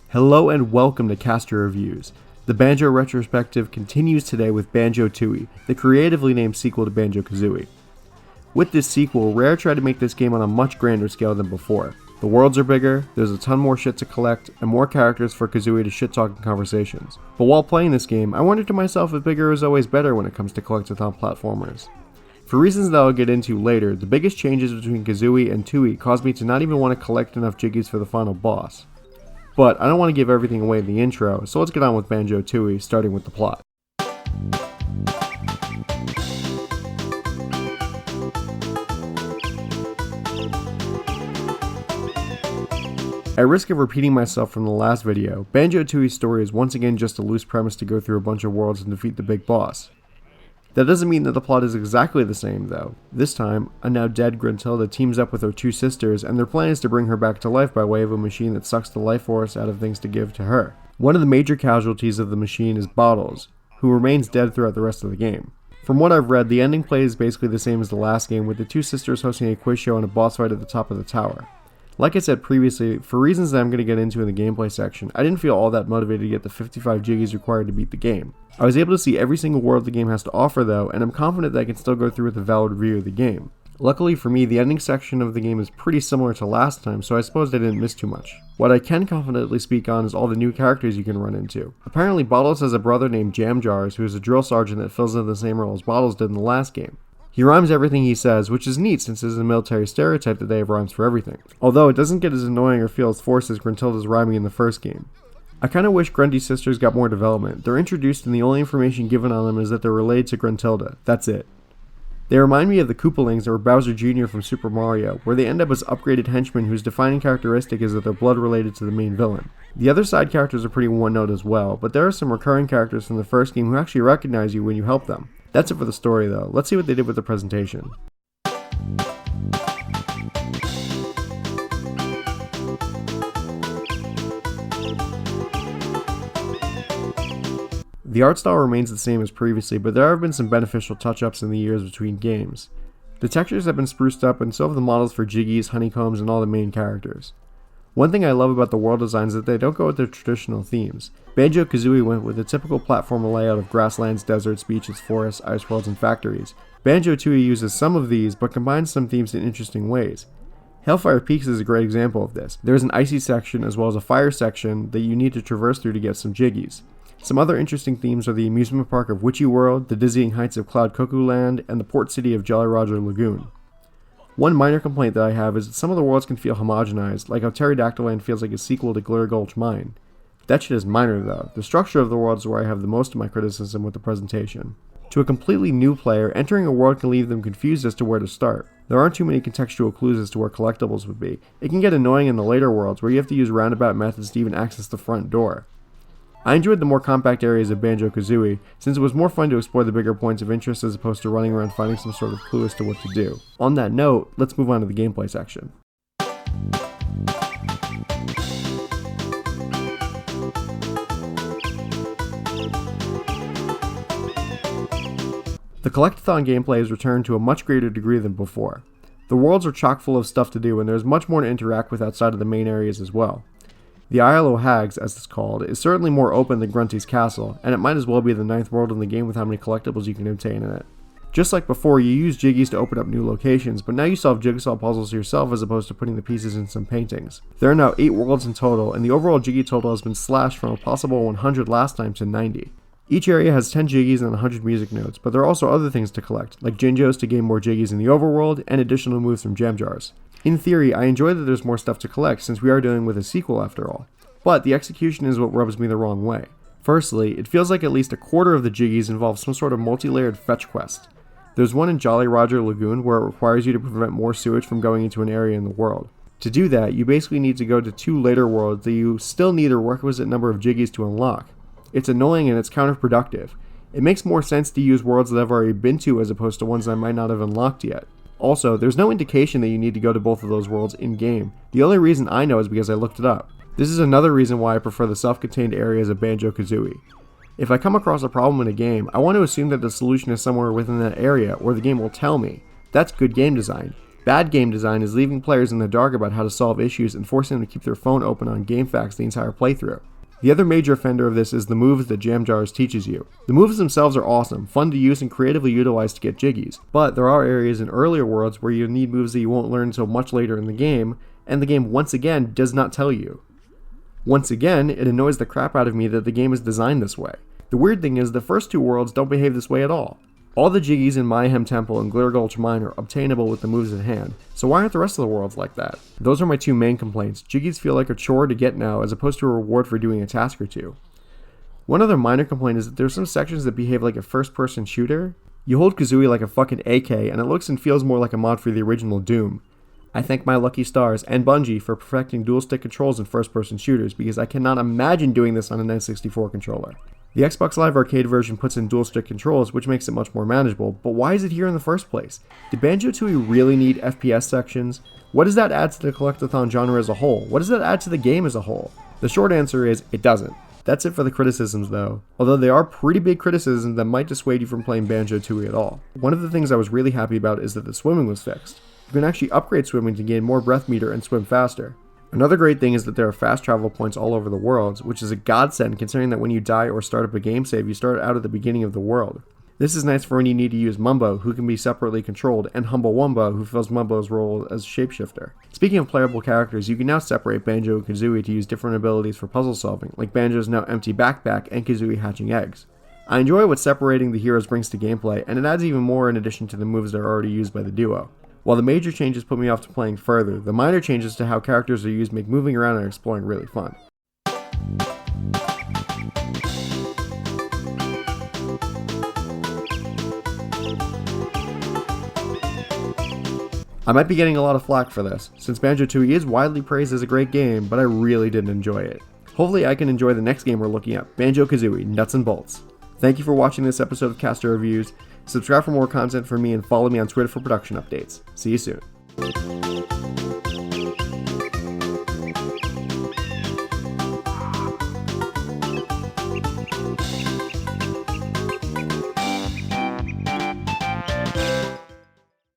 Hello and welcome to Castar Reviews. The Banjo retrospective continues today with Banjo Tooie, the creatively named sequel to Banjo Kazooie. With this sequel, Rare tried to make this game on a much grander scale than before. The worlds are bigger, there's a ton more shit to collect, and more characters for Kazooie to shit-talk in conversations. But while playing this game, I wondered to myself if bigger is always better when it comes to collectathon platformers. For reasons that I'll get into later, the biggest changes between Kazooie and Tooie caused me to not even want to collect enough Jiggies for the final boss. But I don't want to give everything away in the intro, so let's get on with Banjo Tooie, starting with the plot. At risk of repeating myself from the last video, Banjo Tooie's story is once again just a loose premise to go through a bunch of worlds and defeat the big boss. That doesn't mean that the plot is exactly the same though. This time, a now dead Gruntilda teams up with her two sisters, and their plan is to bring her back to life by way of a machine that sucks the life force out of things to give to her. One of the major casualties of the machine is Bottles, who remains dead throughout the rest of the game. From what I've read, the ending play is basically the same as the last game, with the two sisters hosting a quiz show and a boss fight at the top of the tower. Like I said previously, for reasons that I'm going to get into in the gameplay section, I didn't feel all that motivated to get the 55 Jiggies required to beat the game. I was able to see every single world the game has to offer though, and I'm confident that I can still go through with a valid review of the game. Luckily for me, the ending section of the game is pretty similar to last time, so I suppose I didn't miss too much. What I can confidently speak on is all the new characters you can run into. Apparently Bottles has a brother named Jam Jars, who is a drill sergeant that fills in the same role as Bottles did in the last game. He rhymes everything he says, which is neat since it is a military stereotype that they have rhymes for everything. Although it doesn't get as annoying or feel as forced as Gruntilda's rhyming in the first game. I kinda wish Grunty's sisters got more development. They're introduced and the only information given on them is that they're related to Gruntilda. That's it. They remind me of the Koopalings or Bowser Jr. from Super Mario, where they end up as upgraded henchmen whose defining characteristic is that they're blood related to the main villain. The other side characters are pretty one-note as well, but there are some recurring characters from the first game who actually recognize you when you help them. That's it for the story though. Let's see what they did with the presentation. The art style remains the same as previously, but there have been some beneficial touch-ups in the years between games. The textures have been spruced up and so have the models for Jiggies, Honeycombs, and all the main characters. One thing I love about the world designs is that they don't go with their traditional themes. Banjo Kazooie went with a typical platformer layout of grasslands, deserts, beaches, forests, ice worlds, and factories. Banjo Tooie uses some of these, but combines some themes in interesting ways. Hellfire Peaks is a great example of this. There is an icy section as well as a fire section that you need to traverse through to get some Jiggies. Some other interesting themes are the amusement park of Witchy World, the dizzying heights of Cloud Cuckoo Land, and the port city of Jolly Roger Lagoon. One minor complaint that I have is that some of the worlds can feel homogenized, like how Pterodactyl Land feels like a sequel to Glitter Gulch Mine. That shit is minor though. The structure of the world is where I have the most of my criticism with the presentation. To a completely new player, entering a world can leave them confused as to where to start. There aren't too many contextual clues as to where collectibles would be. It can get annoying in the later worlds where you have to use roundabout methods to even access the front door. I enjoyed the more compact areas of Banjo Kazooie, since it was more fun to explore the bigger points of interest as opposed to running around finding some sort of clue as to what to do. On that note, let's move on to the gameplay section. The collectathon gameplay has returned to a much greater degree than before. The worlds are chock full of stuff to do and there's much more to interact with outside of the main areas as well. The Isle o' Hags, as it's called, is certainly more open than Grunty's castle, and it might as well be the 9th world in the game with how many collectibles you can obtain in it. Just like before, you use Jiggies to open up new locations, but now you solve jigsaw puzzles yourself as opposed to putting the pieces in some paintings. There are now 8 worlds in total, and the overall Jiggy total has been slashed from a possible 100 last time to 90. Each area has 10 Jiggies and 100 music notes, but there are also other things to collect, like Jinjos to gain more Jiggies in the overworld, and additional moves from Jam Jars. In theory, I enjoy that there's more stuff to collect since we are dealing with a sequel after all. But the execution is what rubs me the wrong way. Firstly, it feels like at least a quarter of the Jiggies involve some sort of multi-layered fetch quest. There's one in Jolly Roger Lagoon where it requires you to prevent more sewage from going into an area in the world. To do that, you basically need to go to 2 later worlds that you still need a requisite number of Jiggies to unlock. It's annoying and it's counterproductive. It makes more sense to use worlds that I've already been to as opposed to ones that I might not have unlocked yet. Also, there's no indication that you need to go to both of those worlds in-game. The only reason I know is because I looked it up. This is another reason why I prefer the self-contained areas of Banjo Kazooie. If I come across a problem in a game, I want to assume that the solution is somewhere within that area, or the game will tell me. That's good game design. Bad game design is leaving players in the dark about how to solve issues and forcing them to keep their phone open on GameFAQs the entire playthrough. The other major offender of this is the moves that Jam Jars teaches you. The moves themselves are awesome, fun to use and creatively utilized to get jiggies, but there are areas in earlier worlds where you need moves that you won't learn until much later in the game, and the game once again does not tell you. Once again, it annoys the crap out of me that the game is designed this way. The weird thing is the first two worlds don't behave this way at all. All the jiggies in Mayhem Temple and Glitter Gulch Mine are obtainable with the moves at hand, so why aren't the rest of the worlds like that? Those are my two main complaints. Jiggies feel like a chore to get now as opposed to a reward for doing a task or two. One other minor complaint is that there's some sections that behave like a first-person shooter. You hold Kazooie like a fucking AK and it looks and feels more like a mod for the original Doom. I thank my lucky stars and Bungie for perfecting dual-stick controls in first-person shooters because I cannot imagine doing this on an N64 controller. The Xbox Live Arcade version puts in dual-stick controls, which makes it much more manageable, but why is it here in the first place? Did Banjo Tooie really need FPS sections? What does that add to the collectathon genre as a whole? What does that add to the game as a whole? The short answer is, it doesn't. That's it for the criticisms though, although they are pretty big criticisms that might dissuade you from playing Banjo Tooie at all. One of the things I was really happy about is that the swimming was fixed. You can actually upgrade swimming to gain more breath meter and swim faster. Another great thing is that there are fast travel points all over the world, which is a godsend considering that when you die or start up a game save, you start out at the beginning of the world. This is nice for when you need to use Mumbo, who can be separately controlled, and Humble Wumbo, who fills Mumbo's role as shapeshifter. Speaking of playable characters, you can now separate Banjo and Kazooie to use different abilities for puzzle solving, like Banjo's now empty backpack and Kazooie hatching eggs. I enjoy what separating the heroes brings to gameplay, and it adds even more in addition to the moves that are already used by the duo. While the major changes put me off to playing further, the minor changes to how characters are used make moving around and exploring really fun. I might be getting a lot of flack for this, since Banjo Tooie is widely praised as a great game, but I really didn't enjoy it. Hopefully I can enjoy the next game we're looking at, Banjo Kazooie Nuts and Bolts. Thank you for watching this episode of Castar Reviews. Subscribe for more content from me and follow me on Twitter for production updates. See you soon.